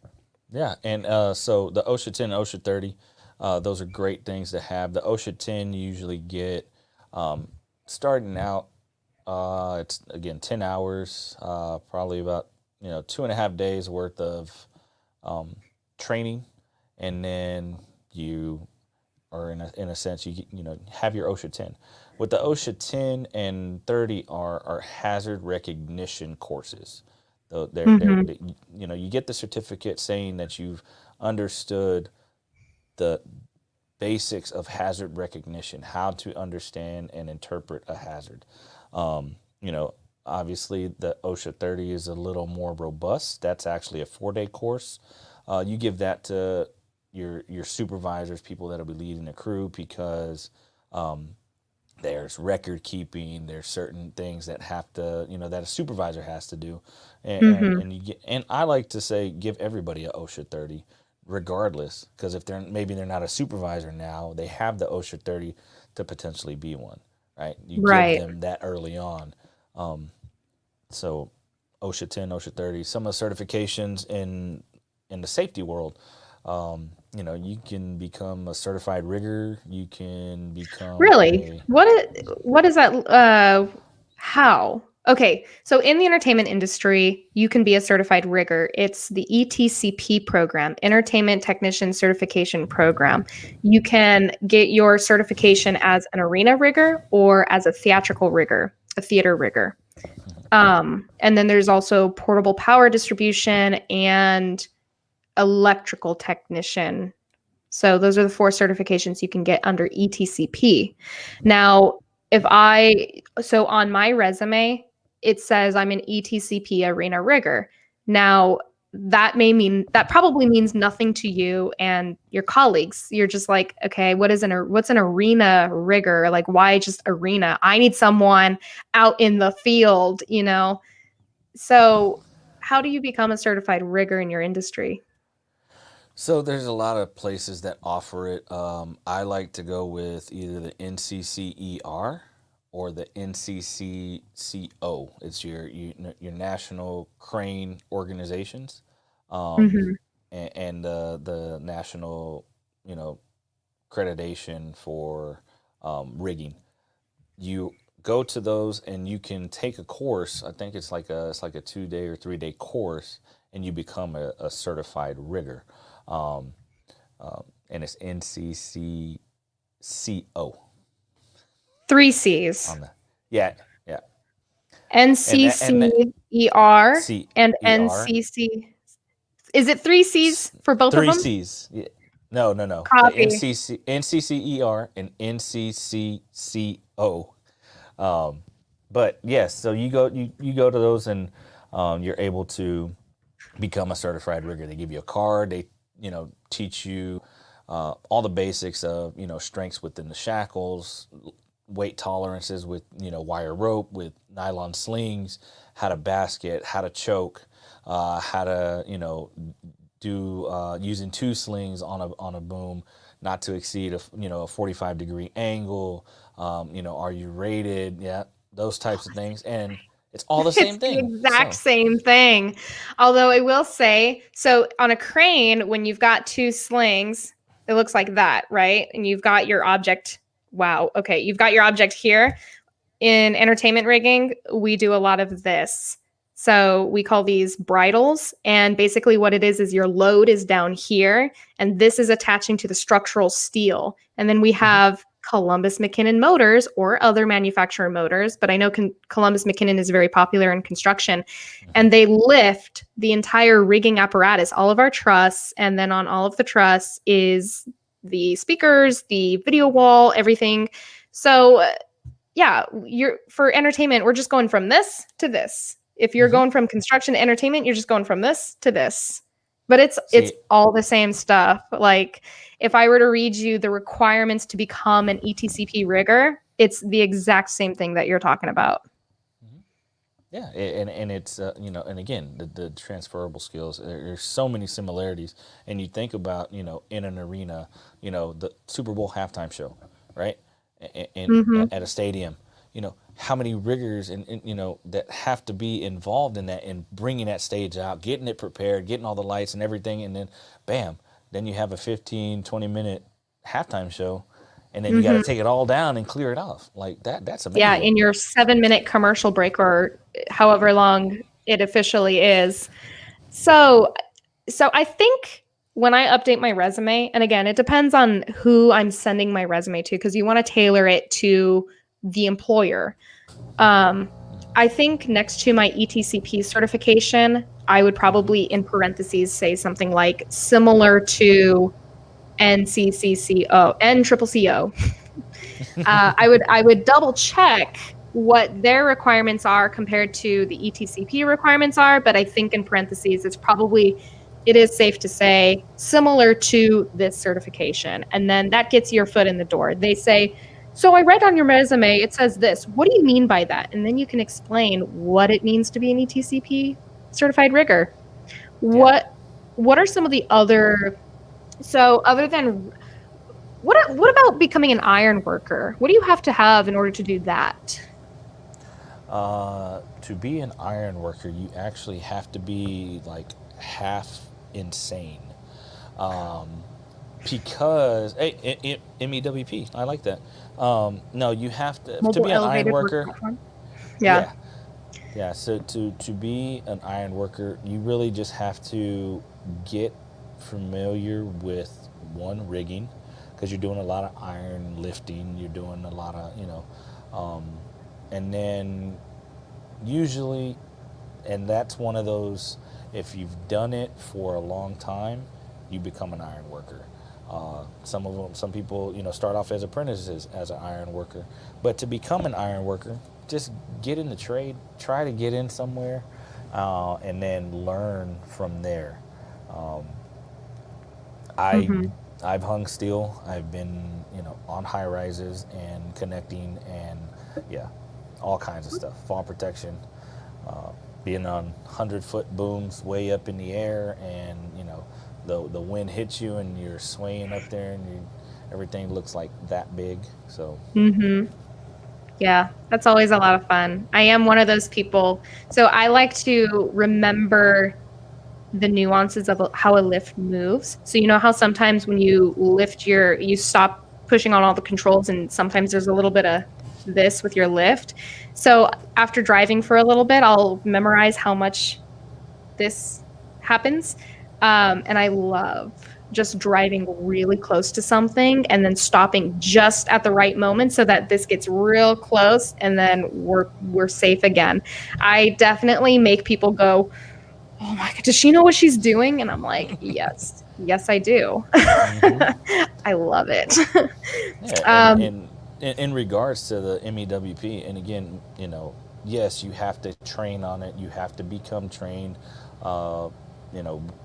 Yeah, and so the OSHA 10 and OSHA 30, those are great things to have. The OSHA 10 you usually get starting out, it's again 10 hours, probably about 2.5 days worth of training, and then you are in a sense you have your OSHA 10. What the OSHA 10 and 30 are hazard recognition courses. Mhm. You get the certificate saying that you've understood the basics of hazard recognition, how to understand and interpret a hazard. Um, you know, Obviously the OSHA 30 is a little more robust. That's actually a 4-day course. You give that to your supervisors, people that'll be leading the crew, because um, there's record keeping, there's certain things that have to that a supervisor has to do, Mhm. and I like to say give everybody a OSHA 30 regardless, because if they're not a supervisor now, they have the OSHA 30 to potentially be one, right? You give Right. them that early on. So OSHA 10, OSHA 30, some of the certifications in the safety world. You can become a certified rigger. You can become Really? a What is that how? Okay, so in the entertainment industry, you can be a certified rigger. It's the ETCP program, Entertainment Technician Certification Program. You can get your certification as an arena rigger or as a theatrical rigger, a theater rigger. And then there's also portable power distribution and electrical technician. So those are the 4 certifications you can get under ETCP. Now, so on my resume, it says I'm an ETCP arena rigger. Now, that probably means nothing to you and your colleagues. You're just like, okay, what's an arena rigger? Like, why just arena? I need someone out in the field, you know? So, how do you become a certified rigger in your industry? So there's a lot of places that offer it. I like to go with either the NCCER or the NCCCO. It's your national crane organizations, Mhm. and the national, you know, accreditation for rigging. You go to those and you can take a course. I think it's like a 2 day or 3 day course, and you become a certified rigger. Um, and it's NCCCO Three C's. on the, yeah, yeah, and NCCER and CER, NCC. Is it three C's for both of three them? C's. Yeah. No, no, no. The Copy. NCCER and NCCCO. Um, but yes, so you go to those, and you're able to become a certified rigger. They give you a card. They, teach you all the basics of, strengths within the shackles, weight tolerances with, wire rope, with nylon slings, how to basket, how to choke, how to, do using two slings on a boom, not to exceed a 45-degree angle. Are you rated? Yeah, those types of things, and it's all the It's same the thing. exact So same thing. Although I will say, so on a crane, when you've got two slings, it looks like that, right? And you've got your object. Wow. Okay. You've got your object here. In entertainment rigging, we do a lot of this. So we call these bridles. And basically, what it is your load is down here, and this is attaching to the structural steel. And then we mhm, have Columbus McKinnon motors or other manufacturer motors, but I know Columbus McKinnon is very popular in construction. mhm, And they lift the entire rigging apparatus, all of our truss. And then on all of the truss is the speakers, the video wall, everything. So yeah, you're for entertainment, we're just going from this to this. If you're mhm. going from construction to entertainment, you're just going from this to this. But it's See, all the same stuff. Like if I were to read you the requirements to become an ETCP rigger, it's the exact same thing that you're talking about. mhm. Yeah, and it's and again, the transferable skills. There's so many similarities, and you think about, in an arena, the Super Bowl halftime show, right? And Mhm. at a stadium, how many riggers and that have to be involved in that, and bringing that stage out, getting it prepared, getting all the lights and everything, and then bam, then you have a 15-20 minute halftime show, and then you got to Mhm. take it all down and clear it off like that. That's Yeah, amazing. in your 7-minute commercial break or however long it officially is. So So I think when I update my resume, and again, it depends on who I'm sending my resume to because you want to tailor it to the employer. Um, I think next to my ETCP certification, I would Hmm. probably in parentheses say something like similar to NCCCO, NCCCO. I would double check what their requirements are compared to the ETCP requirements are, but I think in parentheses it is safe to say similar to this certification, and then that gets your foot in the door. They say, "So I read on your resume it says this. What do you mean by that?" And then you can explain what it means to be an ETCP certified rigger. Yeah. What are some of the other so other than what about becoming an iron worker? What do you have to have in order to do that? To be an iron worker, you actually have to be like half insane. Um, because hey, MEWP, I like that. No, you have to Mobile be an iron elevated work worker. platform. Yeah. Yeah, yeah. So to be an iron worker, you really just have to get familiar with one rigging, because you're doing a lot of iron lifting. You're doing a lot of and then usually, and that's one of those, if you've done it for a long time, you become an iron worker. Some people start off as apprentices as an iron worker, but to become an iron worker, just get in the trade, try to get in somewhere, and then learn from there. Um, I Mm-hmm. I've hung steel. I've been, on high rises and connecting and yeah, all kinds of stuff. Fall protection, uh, being on 100-foot booms way up in the air, and the wind hits you and you're swaying up there, and everything looks like that big. So Mm-hmm. Yeah, that's always a lot of fun. I am one of those people. So I like to remember the nuances of how a lift moves. So you know how sometimes when you lift you stop pushing on all the controls, and sometimes there's a little bit of this with your lift. So after driving for a little bit, I'll memorize how much this happens. And I love just driving really close to something and then stopping just at the right moment so that this gets real close, and then we're safe again. I definitely make people go, "Oh my God, does she know what she's doing?" And I'm like, yes, yes, I do. hmm I love it. yeah, and um, in regards to the MEWP, and again, yes, you have to train on it. You have to become trained. Uh,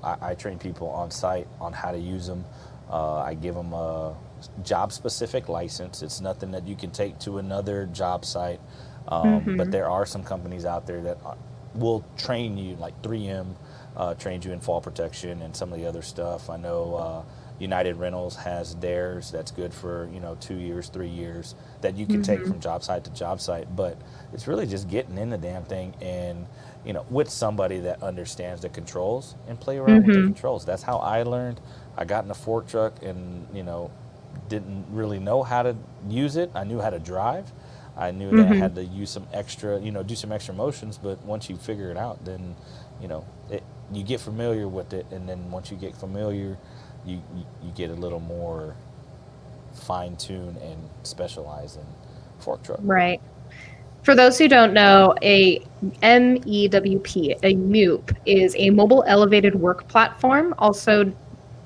I train people on site on how to use them. I give them a job-specific license. It's nothing that you can take to another job site. But mhm, there are some companies out there that will train you, like 3M trains you in fall protection and some of the other stuff. I know United Rentals has theirs that's good for 2 years, 3 years, that you can take mhm, from job site to job site. But it's really just getting in the damn thing, and with somebody that understands the controls, and play around with the mhm, controls. That's how I learned. I got in a fork truck and didn't really know how to use it. I knew how to drive. I knew that I mhm. had to use some extra, do some extra motions. But once you figure it out, then you get familiar with it, and then once you get familiar, you get a little more fine tuned and specialized in fork truck. Right. For those who don't know, a MEWP, a MEWP, is a mobile elevated work platform, also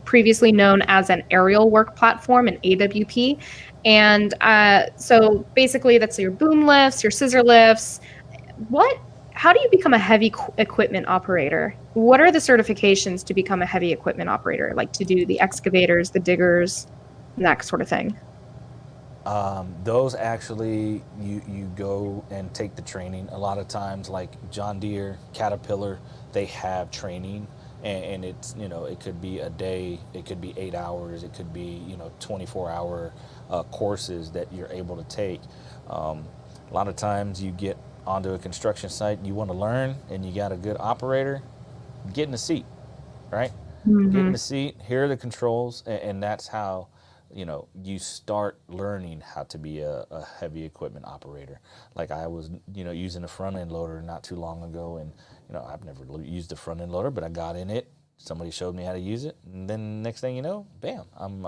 previously known as an aerial work platform, an AWP. And so basically, that's your boom lifts, your scissor lifts. What? How do you become a heavy equipment operator? What are the certifications to become a heavy equipment operator? Like to do the excavators, the diggers, and that sort of thing. Those actually, you go and take the training. A lot of times, like John Deere, Caterpillar, they have training, and it's it could be a day, it could be 8 hours, it could be 24-hour courses that you're able to take. Um, a lot of times, you get onto a construction site, you want to learn, and you got a good operator, get in the seat, right? Get in Mm-hmm. the seat, hear the controls, and that's how you start learning how to be a heavy equipment operator. Like I was using a front end loader not too long ago, and I've never used a front end loader, but I got in it, somebody showed me how to use it, and then next thing you know, bam, I'm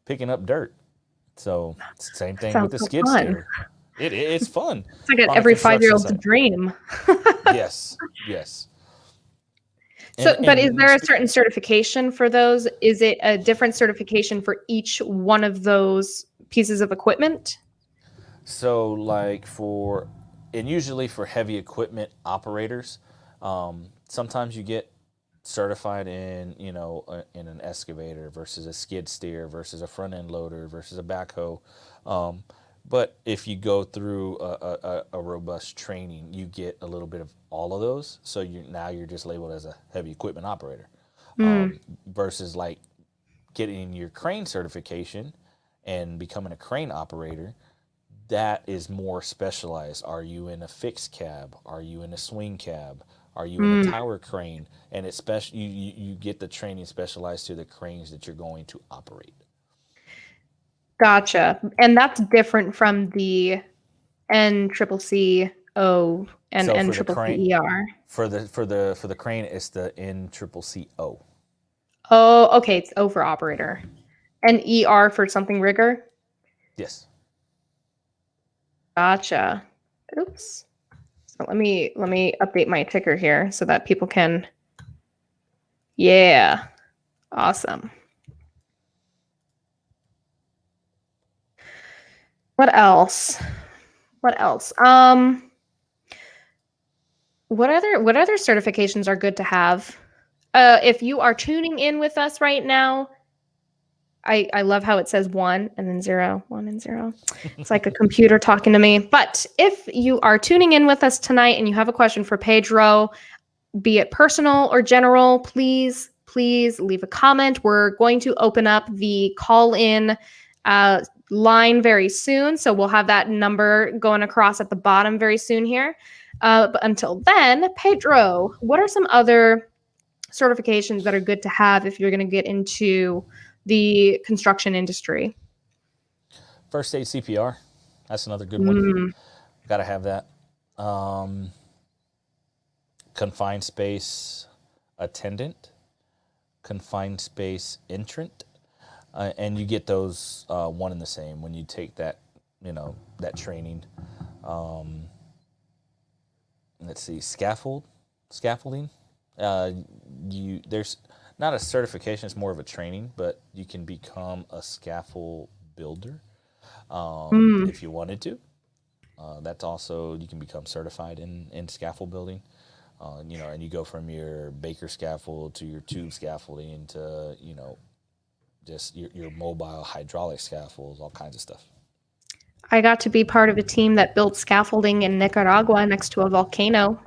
picking up dirt. So same thing with Sounds the so skid fun. steer. It's fun It's like on a every construction five-year-old's site. dream. Yes, yes. So, but is there a And certain certification for those? Is it a different certification for each one of those pieces of equipment? So, like and usually for heavy equipment operators, sometimes you get certified in, in an excavator versus a skid steer versus a front end loader versus a backhoe. Um, but if you go through a robust training, you get a little bit of all of those. So you're just labeled as a heavy equipment operator, Mm, versus like getting your crane certification and becoming a crane operator. That is more specialized. Are you in a fixed cab? Are you in a swing cab? Are you in a mm, tower crane? And it's you get the training specialized to the cranes that you're going to operate. gotcha. And that's different from the NCCCO and So for the crane, NCCCER. for the crane, it's the NCCCO. Oh, okay. It's O for operator. And ER for something rigor. Yes. Gotcha. Oops. So let me update my ticker here so that people can. Yeah. Awesome. What else? What else? What other certifications are good to have? If you are tuning in with us right now, I love how it says 1 and then 0, 1 and 0. It's like a computer talking to me. But if you are tuning in with us tonight and you have a question for Pedro, be it personal or general, please leave a comment. We're going to open up the call-in line very soon. So we'll have that number going across at the bottom very soon here. But until then, Pedro, what are some other certifications that are good to have if you're going to get into the construction industry? First aid CPR. That's another good one. Got to have that. Confined space attendant, confined space entrant, and you get those one and the same when you take that, that training. Let's see, scaffolding. There's not a certification; it's more of a training, but you can become a scaffold builder if you wanted to. That's also, you can become certified in scaffold building. And you go from your Baker scaffold to your tube scaffolding to, just your mobile hydraulic scaffolds, all kinds of stuff. I got to be part of a team that built scaffolding in Nicaragua next to a volcano.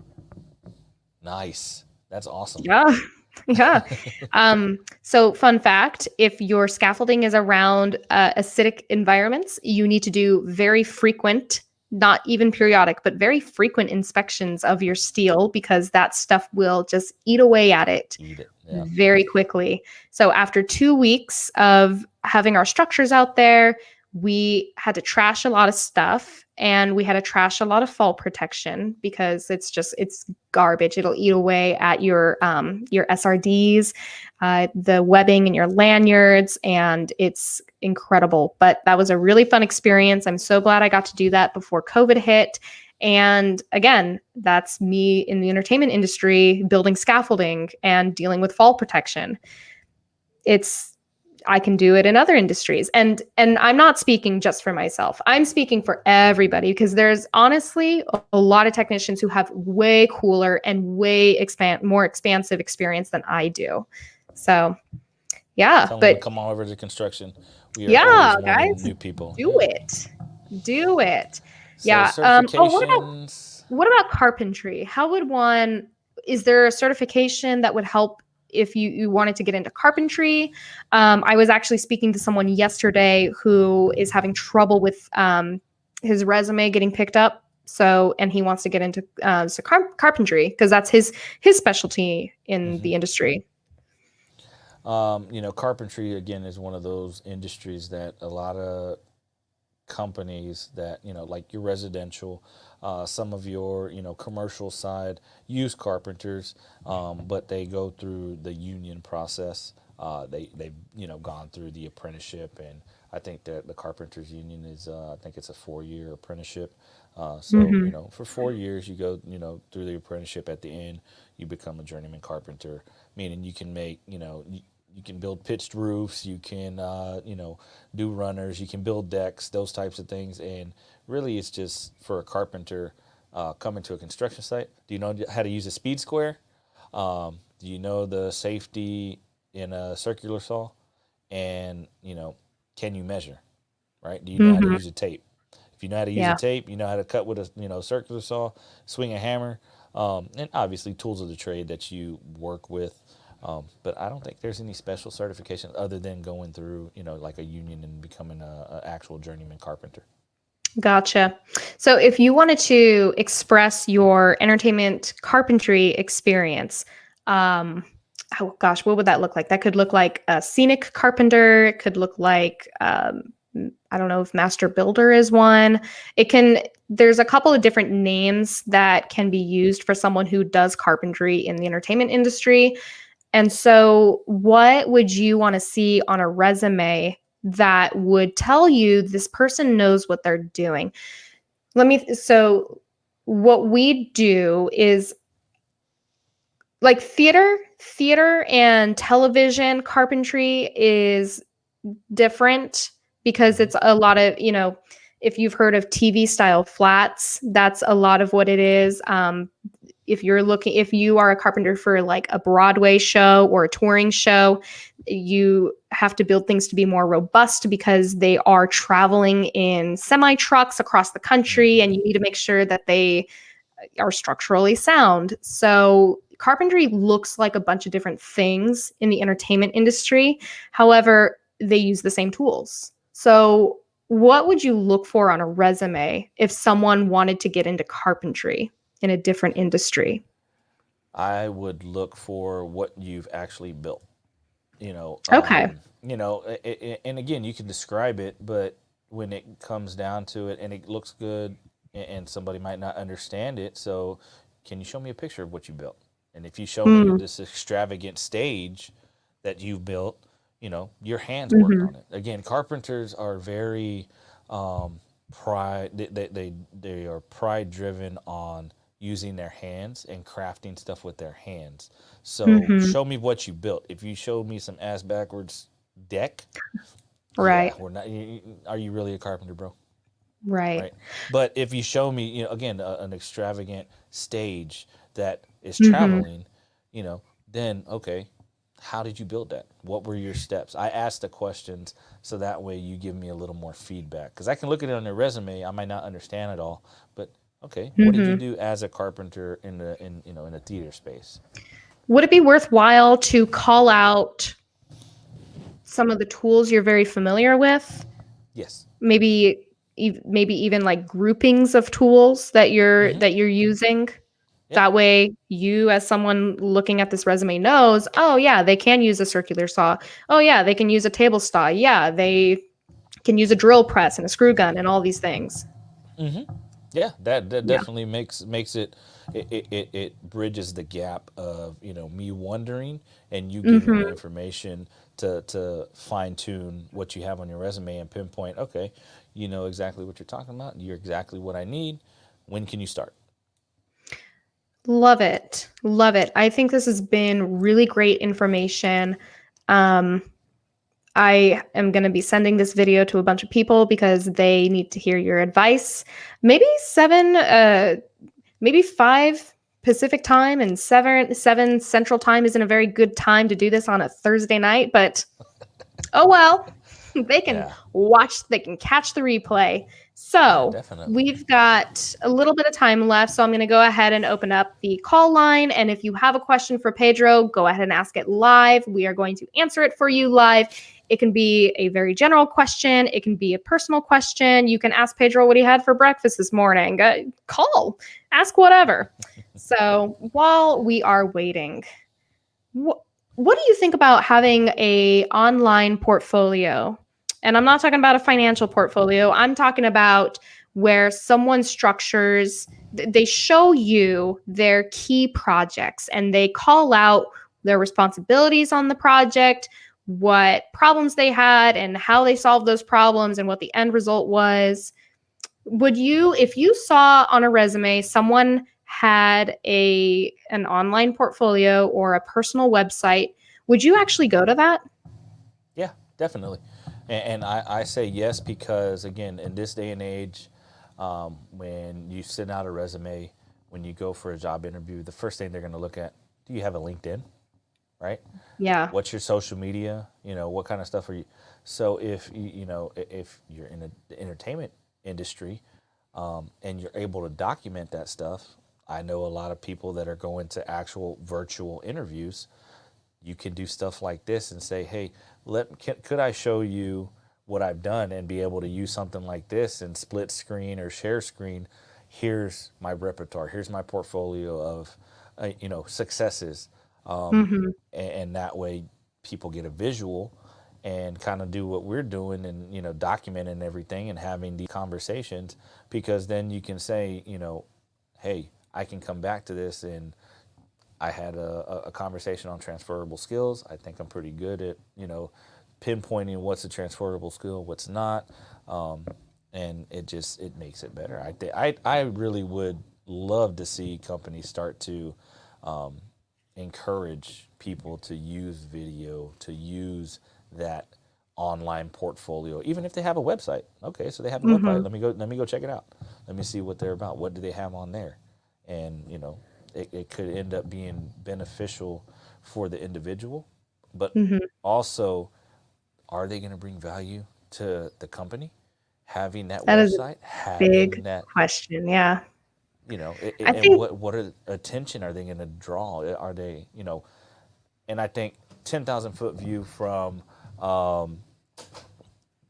Nice. That's awesome. Yeah. Yeah. So fun fact, if your scaffolding is around acidic environments, you need to do very frequent, not even periodic, but very frequent inspections of your steel, because that stuff will just eat away at it, very quickly. So after 2 weeks of having our structures out there, we had to trash a lot of stuff, and we had to trash a lot of fall protection because it's garbage. It'll eat away at your SRDs, the webbing and your lanyards, and it's incredible. But that was a really fun experience. I'm so glad I got to do that before COVID hit. And again, that's me in the entertainment industry, building scaffolding and dealing with fall protection. I can do it in other industries. And I'm not speaking just for myself. I'm speaking for everybody, because there's honestly a lot of technicians who have way cooler and way more expansive experience than I do. So, yeah. Tell them to come on over to construction. We are guys, new people. Do it. So certifications. What about carpentry? Is there a certification that would help if you wanted to get into carpentry? I was actually speaking to someone yesterday who is having trouble with his resume getting picked up. And he wants to get into carpentry because that's his specialty in the industry. Carpentry, again, is one of those industries that a lot of companies that, like your residential, some of your, commercial side use carpenters, but they go through the union process. They've gone through the apprenticeship, and I think that the carpenters union is, I think it's a 4-year apprenticeship. For 4 years you go, through the apprenticeship. At the end, you become a journeyman carpenter, meaning you can make, you can build pitched roofs, you can, do runners, you can build decks, those types of things. And really it's just for a carpenter coming to a construction site. Do you know how to use a speed square? Do you know the safety in a circular saw? And, can you measure, right? Do you know how to use a tape? If you know how to use a tape, you know how to cut with a, circular saw, swing a hammer, and obviously tools of the trade that you work with. But I don't think there's any special certification other than going through, like a union and becoming a actual journeyman carpenter. Gotcha. So if you wanted to express your entertainment carpentry experience, oh gosh, what would that look like? That could look like a scenic carpenter. It could look like, I don't know if master builder is one. There's a couple of different names that can be used for someone who does carpentry in the entertainment industry. And so what would you want to see on a resume that would tell you this person knows what they're doing? So what we do is like theater and television carpentry is different because it's a lot of, if you've heard of TV style flats, that's a lot of what it is. If you are a carpenter for like a Broadway show or a touring show, you have to build things to be more robust because they are traveling in semi trucks across the country, and you need to make sure that they are structurally sound. So carpentry looks like a bunch of different things in the entertainment industry. However, they use the same tools. So what would you look for on a resume if someone wanted to get into carpentry in a different industry? I would look for what you've actually built. You know, Okay. and again, you can describe it, but when it comes down to it, and it looks good, and somebody might not understand it, so can you show me a picture of what you built? And if you show me Mm. this extravagant stage that you've built, your hands worked Hmm. on it. Again, carpenters are very pride. They are pride driven on using their hands and crafting stuff with their hands. So Hmm. show me what you built. If you showed me some ass backwards deck, yeah, Right. we're not. Are you really a carpenter, bro? Right. Right. But if you show me, again, an extravagant stage that is Hmm. traveling, then okay, how did you build that? What were your steps? I ask the questions so that way you give me a little more feedback, because I can look at it on their resume. I might not understand it all, but okay, what did you Hmm. do as a carpenter in a theater space? Would it be worthwhile to call out some of the tools you're very familiar with? Yes. Maybe maybe even like groupings of tools that you're Mm-hmm. using. Yeah. That way you as someone looking at this resume knows, oh yeah, they can use a circular saw. Oh yeah, they can use a table saw. Yeah, they can use a drill press and a screw gun and all these things. Mm-hmm. Yeah, that Yeah. definitely makes it bridges the gap of me wondering and you giving me Mhm. information to fine tune what you have on your resume and pinpoint. Okay, you know exactly what you're talking about. You're exactly what I need. When can you start? Love it. Love it. I think this has been really great information. Um, I am going to be sending this video to a bunch of people because they need to hear your advice. Maybe maybe 5 Pacific time and seven Central time isn't a very good time to do this on a Thursday night, but oh well. Yeah, They can catch the replay. yeah, So definitely. we've got a little bit of time left, so I'm going to go ahead and open up the call line. And if you have a question for Pedro, go ahead and ask it live. We are going to answer it for you live. It can be a very general question, it can be a personal question. You can ask Pedro what he had for breakfast this morning. Call, ask whatever. So while we are waiting, what do you think about having a online portfolio? And I'm not talking about a financial portfolio. I'm talking about where someone structures, they show you their key projects and they call out their responsibilities on the project, what problems they had and how they solved those problems and what the end result was. Would you, if you saw on a resume someone had an online portfolio or a personal website, would you actually go to that? Yeah, definitely. And I say yes because, again, in this day and age, when you send out a resume, when you go for a job interview, the first thing they're going to look at, do you have a LinkedIn? Right? Yeah. What's your social media? What kind of stuff are you? So if you're in the entertainment industry, and you're able to document that stuff, I know a lot of people that are going to actual virtual interviews. You can do stuff like this and say, hey, could I show you what I've done and be able to use something like this and split screen or share screen? Here's my repertoire. Here's my portfolio of, successes. Hmm. And that way people get a visual and kind of do what we're doing and, documenting everything and having these conversations, because then you can say, hey, I can come back to this and I had a conversation on transferable skills. I think I'm pretty good at, pinpointing what's a transferable skill, what's not. Um, and it makes it better. I really would love to see companies start to encourage people to use video, to use that online portfolio, even if they have a website. Okay, so they have a Mm-hmm. website. Let me go check it out. Let me see what they're about. What do they have on there? And it could end up being beneficial for the individual, but Mm-hmm. also, are they going to bring value to the company? Having that That is a website, having big that, question. Yeah. I and think what attention are they going to draw? Are they, and I think 10,000 foot view from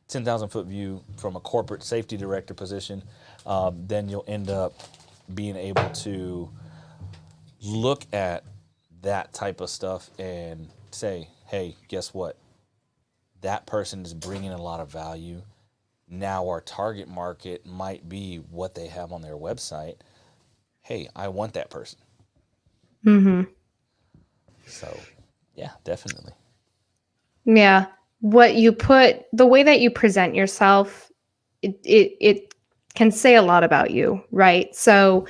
10,000 foot view from a corporate safety director position, then you'll end up being able to look at that type of stuff and say, hey, guess what? That person is bringing a lot of value. Now our target market might be what they have on their website. Hey, I want that person. mm-hmm. So, yeah, definitely. Yeah. What you put, the way that you present yourself, it can say a lot about you, right? So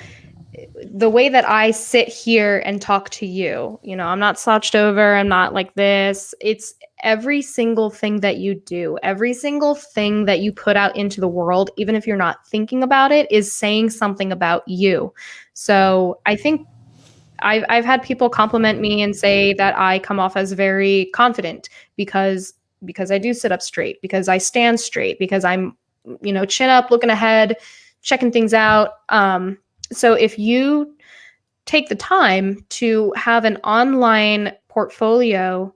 the way that I sit here and talk to you, I'm not slouched over, I'm not like this. It's every single thing that you do, every single thing that you put out into the world, even if you're not thinking about it, is saying something about you. So I think I've had people compliment me and say that I come off as very confident because I do sit up straight, because I stand straight, because I'm chin up, looking ahead, checking things out. So if you take the time to have an online portfolio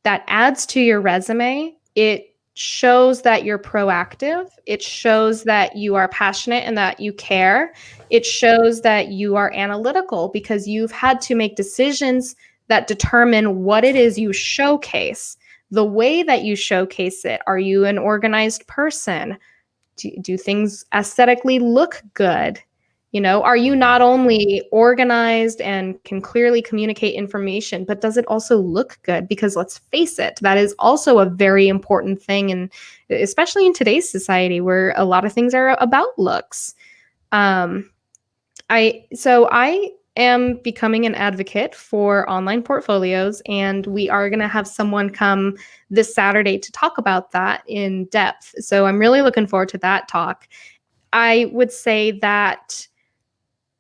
that adds to your resume, it shows that you're proactive. It shows that you are passionate and that you care. It shows that you are analytical because you've had to make decisions that determine what it is you showcase, the way that you showcase it. Are you an organized person? Do things aesthetically look good? Are you not only organized and can clearly communicate information, but does it also look good? Because let's face it, that is also a very important thing, and especially in today's society where a lot of things are about looks. Um, I am becoming an advocate for online portfolios, and we are going to have someone come this Saturday to talk about that in depth. So I'm really looking forward to that talk. I would say that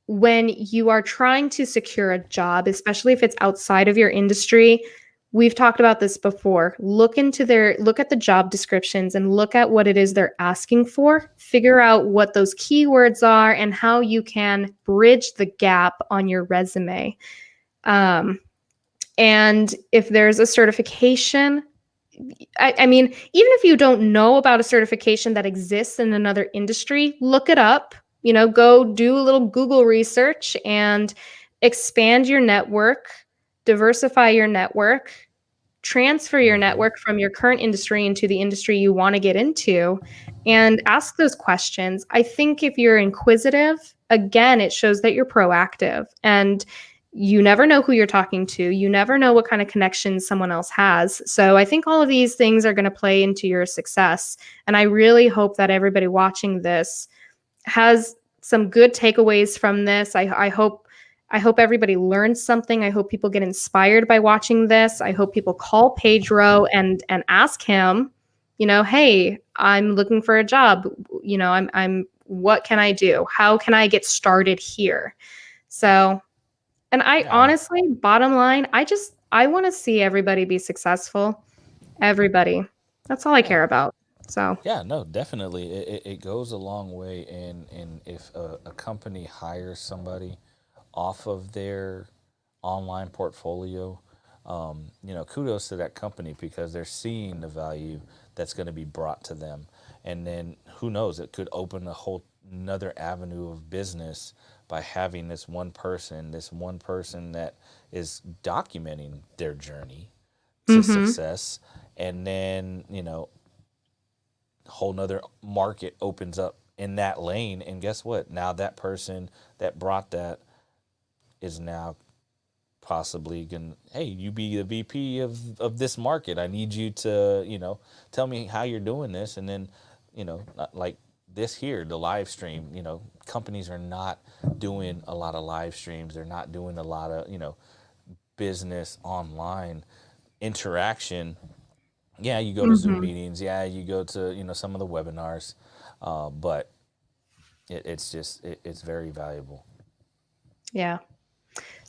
when you are trying to secure a job, especially if it's outside of your industry, we've talked about this before. Look at the job descriptions and look at what it is they're asking for. Figure out what those keywords are and how you can bridge the gap on your resume. Um, and if there's a certification, I mean, even if you don't know about a certification that exists in another industry, look it up. Go do a little Google research and expand your network, diversify your network, transfer your Hmm. network from your current industry into the industry you want to get into, and ask those questions. I think if you're inquisitive, again, it shows that you're proactive, and you never know who you're talking to. You never know what kind of connections someone else has. So I think all of these things are going to play into your success. And I really hope that everybody watching this has some good takeaways from this. I hope everybody learns something. I hope people get inspired by watching this. I hope people call Pedro and ask him, hey, I'm looking for a job. I'm what can I do? How can I get started here? So, and I Yeah, honestly, bottom line, I want to see everybody be successful. Everybody. That's all I yeah, care about. So, yeah. No, definitely. It goes a long way. And if a company hires somebody off of their online portfolio, kudos to that company because they're seeing the value that's going to be brought to them. And then who knows, it could open a whole another avenue of business by having this one person that is documenting their journey to mhm. success. And then, a whole nother market opens up in that lane. And guess what? Now that person that brought that is now possibly can, hey, you be the VP of this market. I need you to, tell me how you're doing this. And then, not like this here, the live stream, companies are not doing a lot of live streams. They're not doing a lot of, business online interaction Yeah, you go to Zoom meetings. Yeah, you go to some of the webinars, but it's very valuable. Yeah.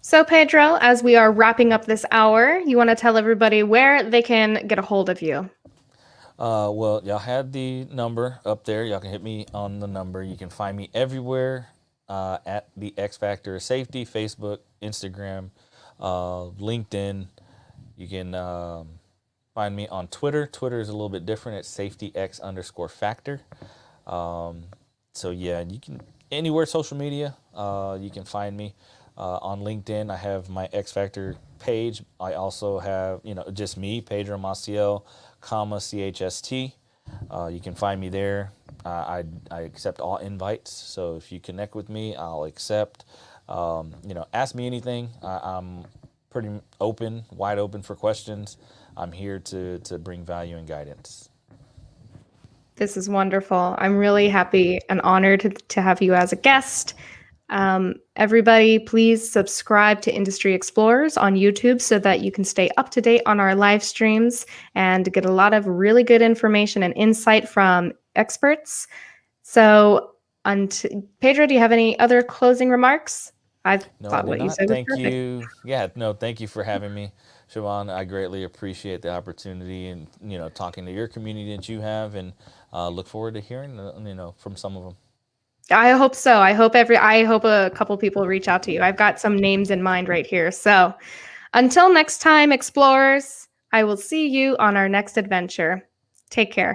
So Pedro, as we are wrapping up this hour, you want to tell everybody where they can get a hold of you? Well, y'all had the number up there. Y'all can hit me on the number. You can find me everywhere at the X Factor of Safety: Facebook, Instagram, LinkedIn. You can find me on Twitter. Twitter is a little bit different. It's safetyx_factor. So yeah, you can anywhere social media. You can find me on LinkedIn. I have my X Factor page. I also have just me, Pedro Maciel, CHST. You can find me there. I accept all invites. So if you connect with me, I'll accept. Ask me anything. I'm pretty open, wide open for questions. I'm here to bring value and guidance. This is wonderful. I'm really happy and honored to have you as a guest. Everybody, please subscribe to Industry Explorers on YouTube so that you can stay up to date on our live streams and get a lot of really good information and insight from experts. So, Pedro, do you have any other closing remarks? I No, I thought did what you not. said was Thank perfect. you. Yeah, no, thank you for having me, Siobhan. I greatly appreciate the opportunity and talking to your community that you have, and look forward to hearing from some of them. I hope so. I hope a couple people reach out to you. I've got some names in mind right here. So, until next time, explorers, I will see you on our next adventure. Take care.